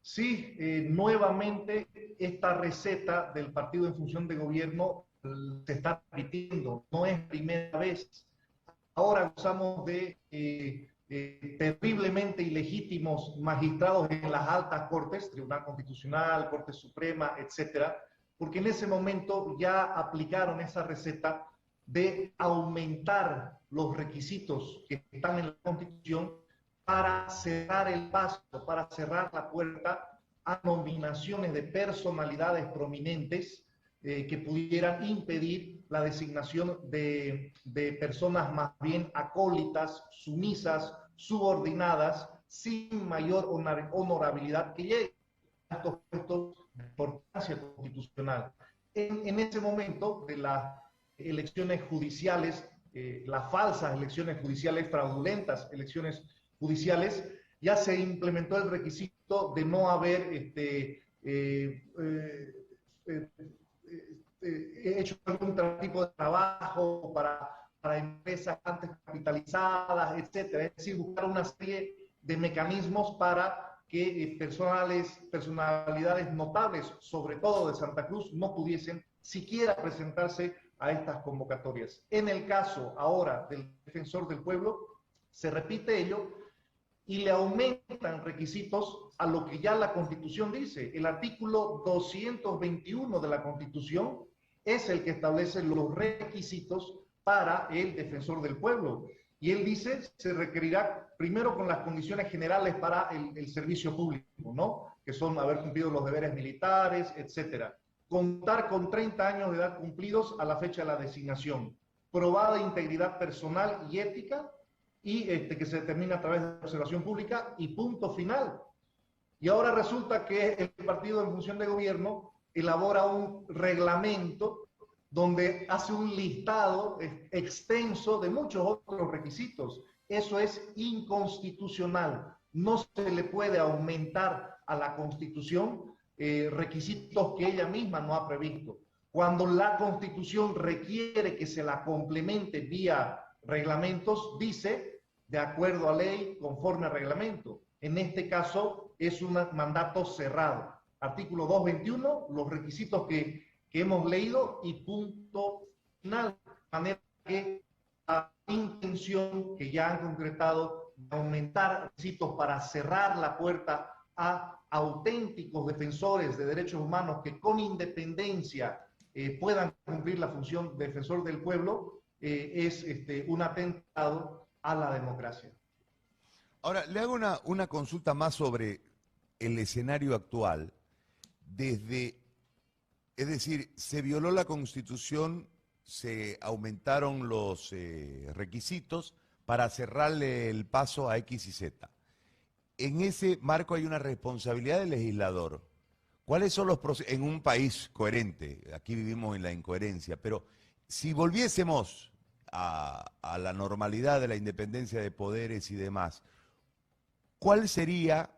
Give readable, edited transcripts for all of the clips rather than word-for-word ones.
Sí, nuevamente esta receta del partido en función de gobierno se está repitiendo, no es primera vez. Ahora gozamos de terriblemente ilegítimos magistrados en las altas cortes, Tribunal Constitucional, Corte Suprema, etcétera, porque en ese momento ya aplicaron esa receta de aumentar los requisitos que están en la Constitución para cerrar el paso, para cerrar la puerta a nominaciones de personalidades prominentes que pudieran impedir la designación de personas más bien acólitas, sumisas, subordinadas, sin mayor honorabilidad que lleguen a estos puestos de importancia constitucional. En ese momento de las elecciones judiciales, las falsas elecciones judiciales, fraudulentas elecciones judiciales, ya se implementó el requisito de no haber hecho algún tipo de trabajo para empresas antes capitalizadas, etcétera. Es decir, buscar una serie de mecanismos para que personalidades notables, sobre todo de Santa Cruz, no pudiesen siquiera presentarse a estas convocatorias. En el caso ahora del defensor del pueblo, se repite ello y le aumentan requisitos a lo que ya la Constitución dice. El artículo 221 de la Constitución es el que establece los requisitos para el defensor del pueblo. Y él dice, se requerirá primero con las condiciones generales para el servicio público, ¿no? Que son haber cumplido los deberes militares, etcétera. Contar con 30 años de edad cumplidos a la fecha de la designación. Probada integridad personal y ética, y que se determina a través de la observación pública, y punto final. Y ahora resulta que el partido en función de gobierno elabora un reglamento donde hace un listado extenso de muchos otros requisitos. Eso es inconstitucional. No se le puede aumentar a la Constitución requisitos que ella misma no ha previsto. Cuando la Constitución requiere que se la complemente vía reglamentos, dice de acuerdo a ley, conforme a reglamento. En este caso es un mandato cerrado. Artículo 221, los requisitos que hemos leído y punto final. De manera que la intención que ya han concretado de aumentar requisitos para cerrar la puerta a auténticos defensores de derechos humanos que con independencia puedan cumplir la función de defensor del pueblo, es un atentado a la democracia. Ahora, le hago una consulta más sobre el escenario actual. Es decir, se violó la Constitución, se aumentaron los requisitos para cerrarle el paso a X y Z. En ese marco hay una responsabilidad del legislador. ¿Cuáles son los procesos en un país coherente? Aquí vivimos en la incoherencia, pero si volviésemos a la normalidad de la independencia de poderes y demás, ¿cuál sería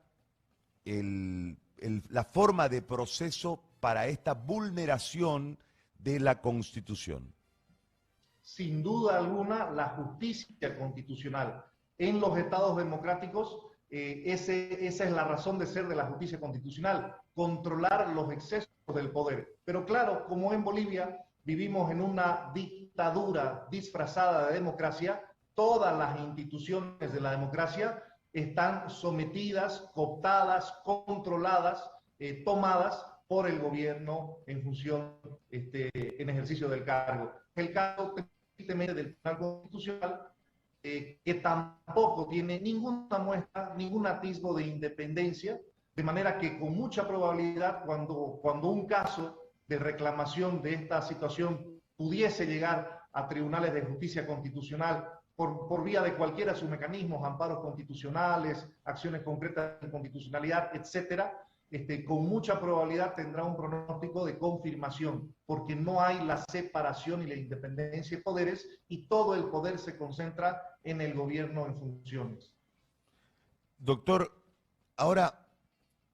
la forma de proceso para esta vulneración de la Constitución? Sin duda alguna, la justicia constitucional. En los estados democráticos, esa es la razón de ser de la justicia constitucional, controlar los excesos del poder. Pero claro, como en Bolivia vivimos en una dictadura disfrazada de democracia, todas las instituciones de la democracia están sometidas, cooptadas, controladas, tomadas por el gobierno en función, en ejercicio del cargo. El caso tristemente del Tribunal Constitucional, que tampoco tiene ninguna muestra, ningún atisbo de independencia, de manera que con mucha probabilidad cuando un caso de reclamación de esta situación pudiese llegar a tribunales de justicia constitucional por vía de cualquiera de sus mecanismos, amparos constitucionales, acciones concretas de inconstitucionalidad, etcétera, con mucha probabilidad tendrá un pronóstico de confirmación, porque no hay la separación y la independencia de poderes y todo el poder se concentra en el gobierno en funciones. Doctor, ahora,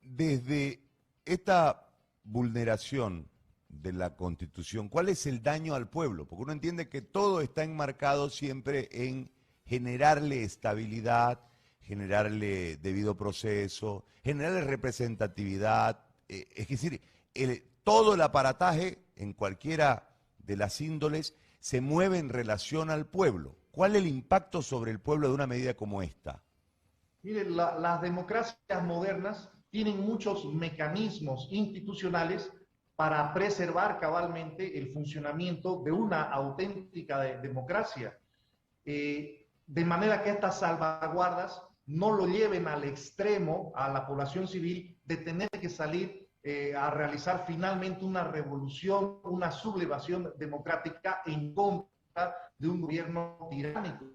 desde esta vulneración de la Constitución, ¿cuál es el daño al pueblo? Porque uno entiende que todo está enmarcado siempre en generarle estabilidad, generarle debido proceso, generarle representatividad, es decir, todo el aparataje en cualquiera de las índoles se mueve en relación al pueblo. ¿Cuál es el impacto sobre el pueblo de una medida como esta? Miren, las democracias modernas tienen muchos mecanismos institucionales para preservar cabalmente el funcionamiento de una auténtica democracia, de manera que estas salvaguardas no lo lleven al extremo a la población civil de tener que salir a realizar finalmente una revolución, una sublevación democrática en contra de un gobierno tiránico.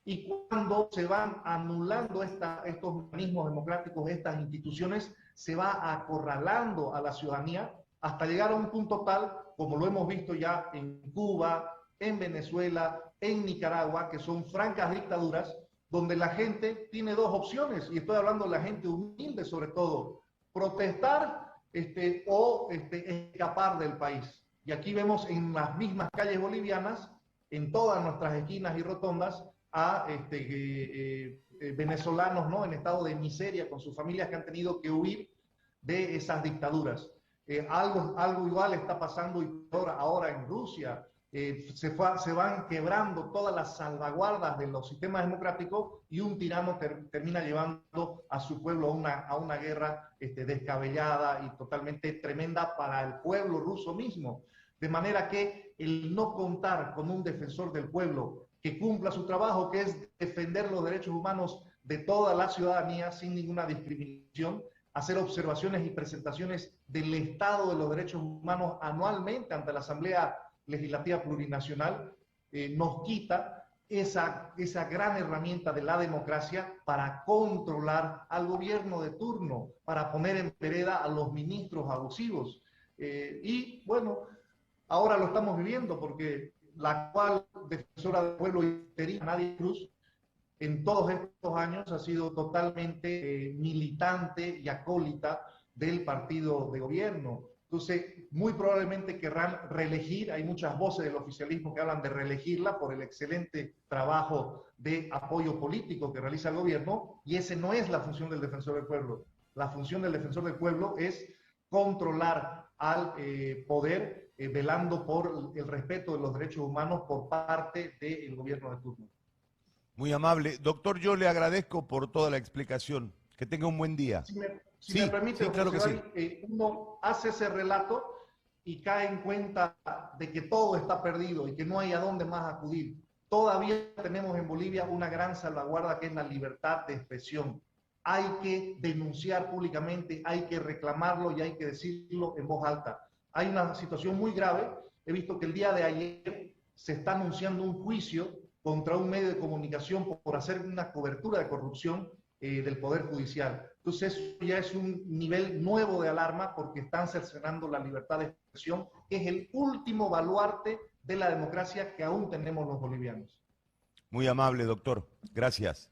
Y cuando se van anulando estos mecanismos democráticos, estas instituciones, se va acorralando a la ciudadanía hasta llegar a un punto tal, como lo hemos visto ya en Cuba, en Venezuela, en Nicaragua, que son francas dictaduras, donde la gente tiene dos opciones, y estoy hablando de la gente humilde sobre todo: protestar o escapar del país. Y aquí vemos en las mismas calles bolivianas, en todas nuestras esquinas y rotondas, a venezolanos, ¿no?, en estado de miseria con sus familias, que han tenido que huir de esas dictaduras. Algo igual está pasando ahora en Rusia. Se van quebrando todas las salvaguardas de los sistemas democráticos, y un tirano termina llevando a su pueblo a una guerra descabellada y totalmente tremenda para el pueblo ruso mismo. De manera que el no contar con un defensor del pueblo que cumpla su trabajo, que es defender los derechos humanos de toda la ciudadanía sin ninguna discriminación, hacer observaciones y presentaciones del estado de los derechos humanos anualmente ante la Asamblea Legislativa Plurinacional, nos quita esa gran herramienta de la democracia para controlar al gobierno de turno, para poner en vereda a los ministros abusivos. Y bueno, ahora lo estamos viviendo, porque la actual defensora del pueblo interina, Nadia Cruz, en todos estos años ha sido totalmente militante y acólita del partido de gobierno. Entonces, muy probablemente querrán reelegir. Hay muchas voces del oficialismo que hablan de reelegirla por el excelente trabajo de apoyo político que realiza el gobierno, y ese no es la función del defensor del pueblo. La función del defensor del pueblo es controlar al poder, velando por el respeto de los derechos humanos por parte del gobierno de turno. Muy amable. Doctor, yo le agradezco por toda la explicación. Que tenga un buen día. Si me permite, sí, claro que sí. Uno hace ese relato y cae en cuenta de que todo está perdido y que no hay a dónde más acudir. Todavía tenemos en Bolivia una gran salvaguarda, que es la libertad de expresión. Hay que denunciar públicamente, hay que reclamarlo y hay que decirlo en voz alta. Hay una situación muy grave. He visto que el día de ayer se está anunciando un juicio contra un medio de comunicación por hacer una cobertura de corrupción del Poder Judicial. Entonces, eso ya es un nivel nuevo de alarma, porque están cercenando la libertad de expresión, que es el último baluarte de la democracia que aún tenemos los bolivianos. Muy amable, doctor. Gracias.